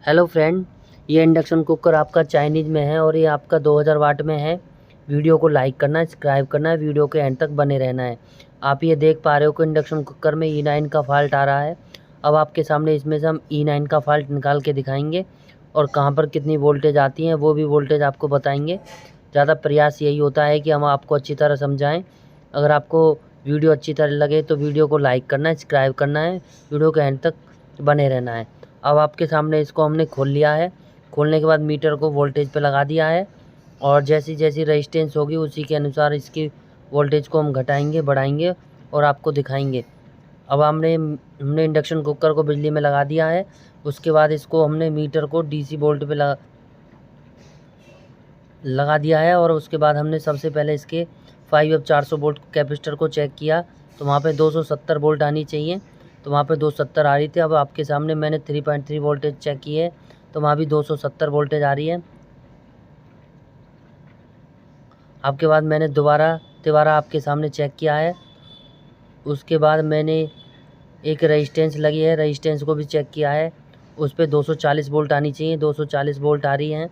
Hello friend, ये induction cooker आपका Chinese में है और ये आपका 2000 वाट में है। वीडियो को लाइक करना है, सब्सक्राइब करना है, वीडियो के एंड तक बने रहना है। आप ये देख पा रहे हो कि इंडक्शन कुकर में E9 का फॉल्ट आ रहा है। अब आपके सामने इसमें से हम E9 का फॉल्ट निकाल के दिखाएंगे और कहाँ पर कितनी वोल्टेज आती है वो भी वोल्टेज आपको बताएंगे। ज़्यादा प्रयास यही होता है कि हम आपको अच्छी तरह समझाएँ। अगर आपको वीडियो अच्छी तरह लगे तो वीडियो को लाइक करना है, सब्सक्राइब करना है, वीडियो के एंड तक बने रहना है। अब आपके सामने इसको हमने खोल लिया है। खोलने के बाद मीटर को वोल्टेज पे लगा दिया है और जैसी जैसी रेजिस्टेंस होगी उसी के अनुसार इसकी वोल्टेज को हम घटाएंगे, बढ़ाएंगे और आपको दिखाएंगे। अब हमने इंडक्शन कुकर को बिजली में लगा दिया है। उसके बाद इसको हमने मीटर को DC वोल्ट पे लगा दिया है और उसके बाद हमने सबसे पहले इसके 5F 400 वोल्ट कैपेसिटर को चेक किया तो वहाँ पे 270 वोल्ट आनी चाहिए, तो वहाँ पे 270 आ रही थी। अब आपके सामने मैंने 3.3 वोल्टेज चेक की है तो वहाँ भी 270 वोल्टेज आ रही है। आपके बाद मैंने दोबारा आपके सामने चेक किया है। उसके बाद मैंने एक रेजिस्टेंस लगी है, रेजिस्टेंस को भी चेक किया है। उस पर 240 वोल्ट आनी चाहिए, 240 वोल्ट आ रही हैं।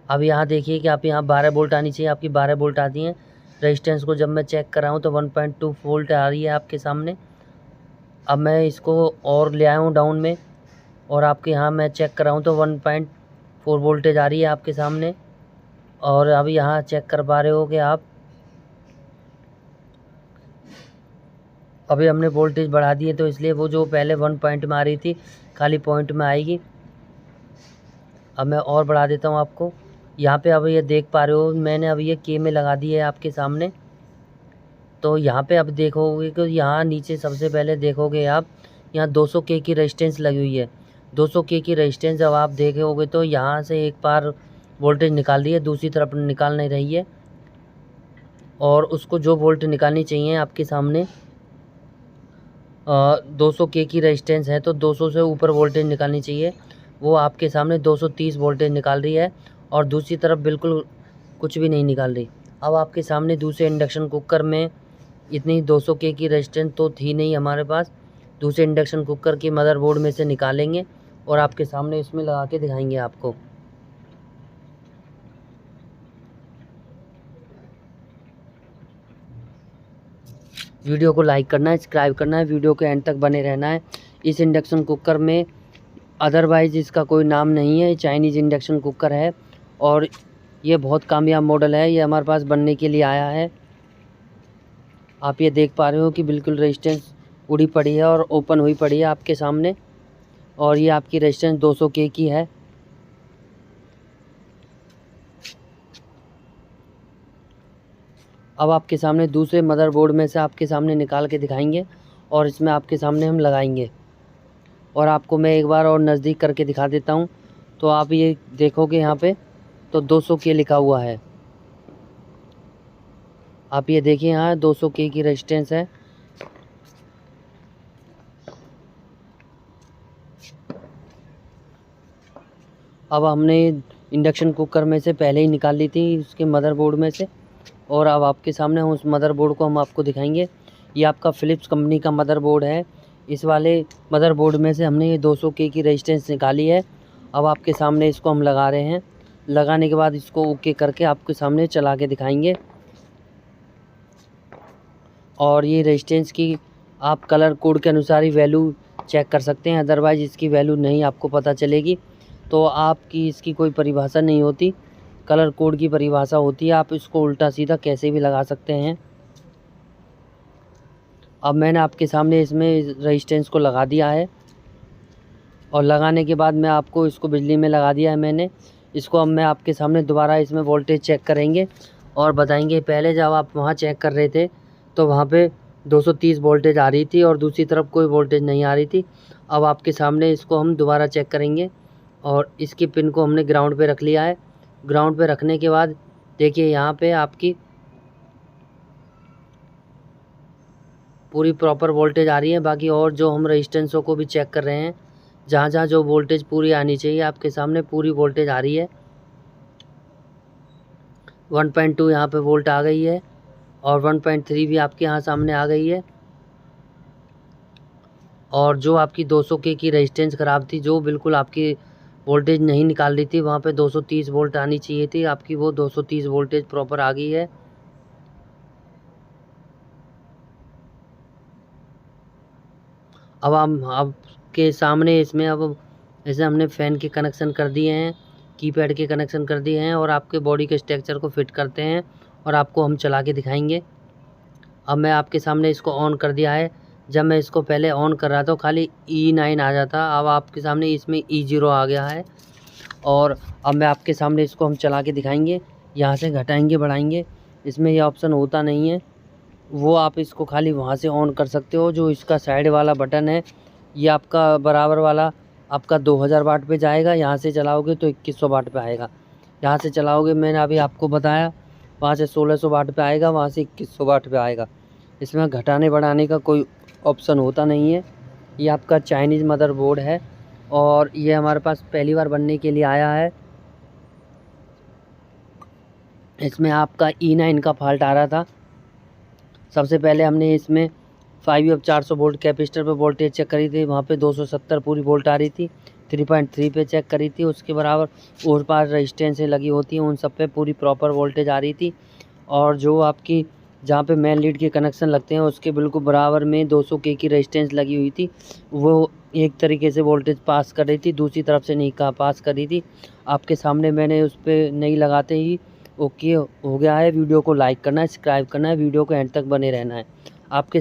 अब यहाँ देखिए कि आप यहाँ 12 वोल्ट आनी चाहिए, आपकी 12 वोल्ट आती हैं। रेजिस्टेंस को जब मैं चेक कर रहा हूँ तो 1.2 वोल्ट आ रही है आपके सामने। अब मैं इसको और ले आया हूँ डाउन में और आपके यहाँ मैं चेक कर रहा हूँ तो 1.4 वोल्टेज आ रही है आपके सामने। और अब यहाँ चेक कर पा रहे हो कि आप अभी हमने वोल्टेज बढ़ा दी है तो इसलिए वो जो पहले 1 पॉइंट में आ रही थी खाली पॉइंट में आएगी। अब मैं और बढ़ा देता हूँ आपको। यहाँ पे अब ये देख पा रहे हो मैंने अब ये के में लगा दी है आपके सामने। तो यहाँ पे अब देखोगे कि यहाँ नीचे सबसे पहले देखोगे आप यहाँ 200 के की रेजिस्टेंस लगी हुई है। 200 के की रेजिस्टेंस जब आप देखोगे तो यहाँ से एक बार वोल्टेज निकाल दी है, दूसरी तरफ निकाल नहीं रही है। और उसको जो वोल्ट निकालनी चाहिए आपके सामने 200 के की रेजिस्टेंस है तो 200 से ऊपर वोल्टेज निकालनी चाहिए। वो आपके सामने 230 वोल्टेज निकाल रही है और दूसरी तरफ बिल्कुल कुछ भी नहीं निकाल रही। अब आपके सामने दूसरे इंडक्शन कुकर में इतनी 200 के की रेजिस्टेंस तो थी नहीं हमारे पास। दूसरे इंडक्शन कुकर के मदरबोर्ड में से निकालेंगे और आपके सामने इसमें लगा के दिखाएंगे आपको। वीडियो को लाइक करना है, सब्सक्राइब करना है, वीडियो के एंड तक बने रहना है। इस इंडक्शन कुकर में अदरवाइज़ इसका कोई नाम नहीं है, चाइनीज़ इंडक्शन कुकर है और ये बहुत कामयाब मॉडल है। ये हमारे पास बनने के लिए आया है। आप ये देख पा रहे हो कि बिल्कुल रेजिस्टेंस उड़ी पड़ी है और ओपन हुई पड़ी है आपके सामने और ये आपकी रेजिस्टेंस 200 के की है। अब आपके सामने दूसरे मदरबोर्ड में से आपके सामने निकाल के दिखाएंगे और इसमें आपके सामने हम लगाएंगे और आपको मैं एक बार और नज़दीक करके दिखा देता हूँ। तो आप ये देखोगे यहाँ पे तो 200 के लिखा हुआ है। आप ये देखिए यहाँ 200 के की रेजिस्टेंस है। अब हमने इंडक्शन कुकर में से पहले ही निकाल ली थी उसके मदरबोर्ड में से और अब आपके सामने उस मदरबोर्ड को हम आपको दिखाएंगे। ये आपका फ़िलिप्स कंपनी का मदरबोर्ड है। इस वाले मदरबोर्ड में से हमने ये 200 के की रेजिस्टेंस निकाली है। अब आपके सामने इसको हम लगा रहे हैं। लगाने के बाद इसको ओके करके आपके सामने चला के दिखाएंगे। और ये रेजिस्टेंस की आप कलर कोड के अनुसार ही वैल्यू चेक कर सकते हैं, अदरवाइज़ इसकी वैल्यू नहीं आपको पता चलेगी। तो आपकी इसकी कोई परिभाषा नहीं होती, कलर कोड की परिभाषा होती है। आप इसको उल्टा सीधा कैसे भी लगा सकते हैं। अब मैंने आपके सामने इसमें रेजिस्टेंस को लगा दिया है और लगाने के बाद मैं आपको इसको बिजली में लगा दिया है मैंने इसको। अब मैं आपके सामने दोबारा इसमें वोल्टेज चेक करेंगे और बताएंगे। पहले जब आप वहाँ चेक कर रहे थे तो वहाँ पे 230 वोल्टेज आ रही थी और दूसरी तरफ कोई वोल्टेज नहीं आ रही थी। अब आपके सामने इसको हम दोबारा चेक करेंगे और इसकी पिन को हमने ग्राउंड पे रख लिया है। ग्राउंड पे रखने के बाद देखिए यहाँ पे आपकी पूरी प्रॉपर वोल्टेज आ रही है। बाकी और जो हम रेजिस्टेंसों को भी चेक कर रहे हैं, जहाँ जहाँ जो वोल्टेज पूरी आनी चाहिए आपके सामने पूरी वोल्टेज आ रही है। 1.2 यहाँ पे वोल्ट आ गई है और 1.3 भी आपके यहाँ सामने आ गई है। और जो आपकी 200 के की रेजिस्टेंस ख़राब थी, जो बिल्कुल आपकी वोल्टेज नहीं निकाल रही थी, वहाँ पे 230 वोल्ट आनी चाहिए थी, आपकी वो 230 वोल्टेज प्रॉपर आ गई है। अब हम आपके सामने इसमें अब जैसे हमने फ़ैन के कनेक्शन कर दिए हैं, कीपैड के कनेक्शन कर दिए हैं और आपके बॉडी के स्ट्रक्चर को फिट करते हैं और आपको हम चला के दिखाएंगे। अब मैं आपके सामने इसको ऑन कर दिया है। जब मैं इसको पहले ऑन कर रहा था खाली E9 आ जाता, अब आपके सामने इसमें E0 आ गया है। और अब मैं आपके सामने इसको हम चला के दिखाएंगे। यहाँ से घटाएंगे बढ़ाएंगे, इसमें यह ऑप्शन होता नहीं है, वो आप इसको खाली वहाँ से ऑन कर सकते हो। जो इसका साइड वाला बटन है ये आपका बराबर वाला आपका 2000 वाट पे जाएगा, यहाँ से चलाओगे तो 2100 वाट पे आएगा। यहाँ से चलाओगे मैंने अभी आपको बताया, वहाँ से 1600 वाट पे आएगा, वहाँ से 2100 वाट पे आएगा। इसमें घटाने बढ़ाने का कोई ऑप्शन होता नहीं है। ये आपका चाइनीज़ मदरबोर्ड है और ये हमारे पास पहली बार बनने के लिए आया है। इसमें आपका E9 का फॉल्ट आ रहा था। सबसे पहले हमने इसमें 5V 400 वोल्ट कैपेसिटर पे वोल्टेज चेक करी थी, वहाँ पे 270 पूरी वोल्ट आ रही थी। 3.3 पे चेक करी थी, उसके बराबर और पार रजिस्टेंसें लगी होती हैं, उन सब पे पूरी प्रॉपर वोल्टेज आ रही थी। और जो आपकी जहाँ पे मेन लीड के कनेक्शन लगते हैं उसके बिल्कुल बराबर में 200 के की रजिस्टेंस लगी हुई थी, वो एक तरीके से वोल्टेज पास कर रही थी, दूसरी तरफ से नहीं का पास कर रही थी। आपके सामने मैंने उस पर नहीं लगाते ही ओके हो गया है। वीडियो को लाइक करना है, सब्सक्राइब करना है, वीडियो को एंड तक बने रहना है। आपके